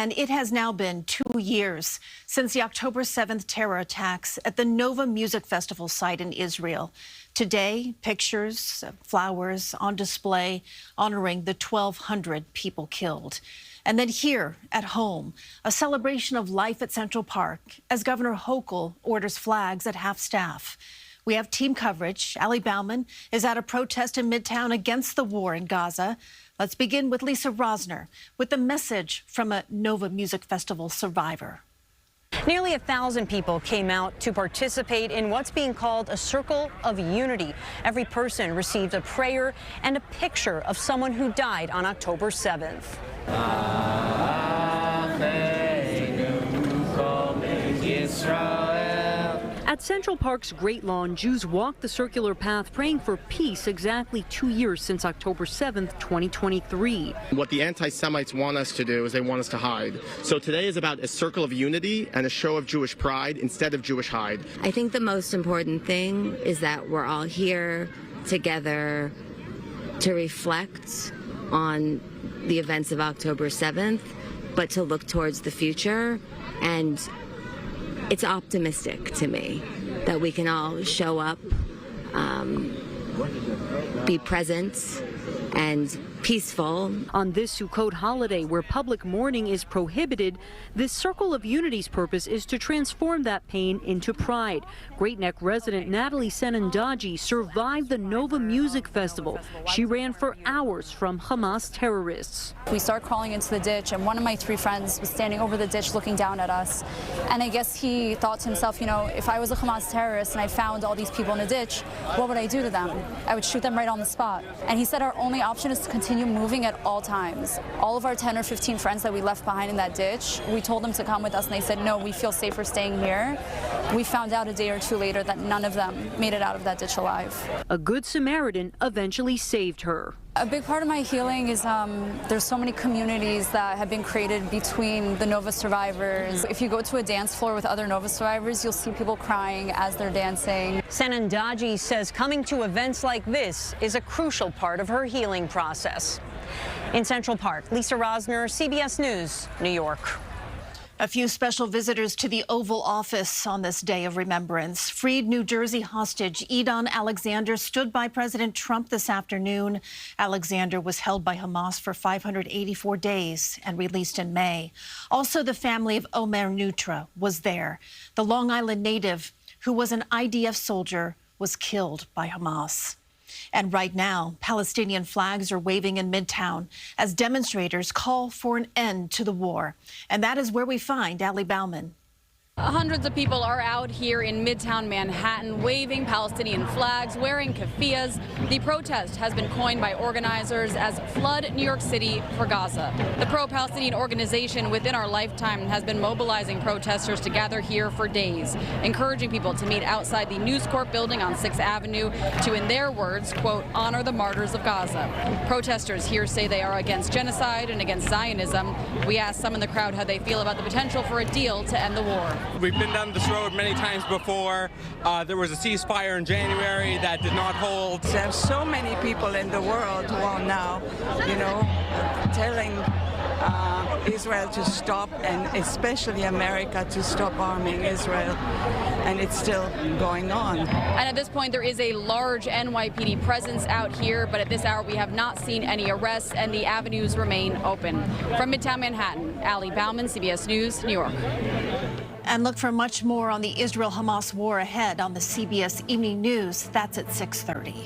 And it has now been 2 years since the October 7th terror attacks at the Nova Music Festival site in Israel. Today, pictures of flowers on display honoring the 1,200 people killed. And then here at home, a celebration of life at Central Park as Governor Hochul orders flags at half-staff. We have team coverage. Ali Bauman is at a protest in Midtown against the war in Gaza. Let's begin with Lisa Rozner with the message from a Nova Music Festival survivor. Nearly 1,000 people came out to participate in what's being called a circle of unity. Every person received a prayer and a picture of someone who died on October 7th. At Central Park's Great Lawn, Jews walked the circular path praying for peace exactly 2 years since October 7th, 2023. What the anti-Semites want us to do is they want us to hide. So today is about a circle of unity and a show of Jewish pride instead of Jewish hide. I think the most important thing is that we're all here together to reflect on the events of October 7th, but to look towards the future. And it's optimistic to me that we can all show up, be present and peaceful. On this Sukkot holiday, where public mourning is prohibited, this Circle of Unity's purpose is to transform that pain into pride. Great Neck resident Natalie Senandaji survived the Nova Music Festival. She ran for hours from Hamas terrorists. We started crawling into the ditch, and one of my 3 friends was standing over the ditch looking down at us. And I guess he thought to himself, you know, if I was a Hamas terrorist and I found all these people in a ditch, what would I do to them? I would shoot them right on the spot. And he said our only option is to continue moving at all times. All of our 10 or 15 friends that we left behind in that ditch, we told them to come with us, and they said, no, we feel safer staying here. We found out a day or 2 later that none of them made it out of that ditch alive. A good Samaritan eventually saved her. A big part of my healing is there's so many communities that have been created between the Nova survivors. If you go to a dance floor with other Nova survivors, you'll see people crying as they're dancing. Senandaji says coming to events like this is a crucial part of her healing process. In Central Park, Lisa Rozner, CBS News, New York. A few special visitors to the Oval Office on this day of remembrance. Freed New Jersey hostage Edon Alexander stood by President Trump this afternoon. Alexander was held by Hamas for 584 days and released in May. Also, the family of Omer Nutra was there. The Long Island native, who was an IDF soldier, was killed by Hamas. And right now, Palestinian flags are waving in Midtown as demonstrators call for an end to the war. And that is where we find Ali Bauman. Hundreds of people are out here in Midtown Manhattan waving Palestinian flags, wearing keffiyehs. The protest has been coined by organizers as Flood New York City for Gaza. The pro-Palestinian organization Within Our Lifetime has been mobilizing protesters to gather here for days, encouraging people to meet outside the News Corp building on 6th Avenue to, in their words, quote, honor the martyrs of Gaza. Protesters here say they are against genocide and against Zionism. We asked some in the crowd how they feel about the potential for a deal to end the war. We've been down this road many times before. There was a ceasefire in January that did not hold. There's so many people in the world who are now, telling Israel to stop, and especially America to stop arming Israel. And it's still going on. And at this point, there is a large NYPD presence out here, but at this hour, we have not seen any arrests, and the avenues remain open. From Midtown Manhattan, Ali Bauman, CBS News, New York. And look for much more on the Israel-Hamas war ahead on the CBS Evening News. That's at 6:30.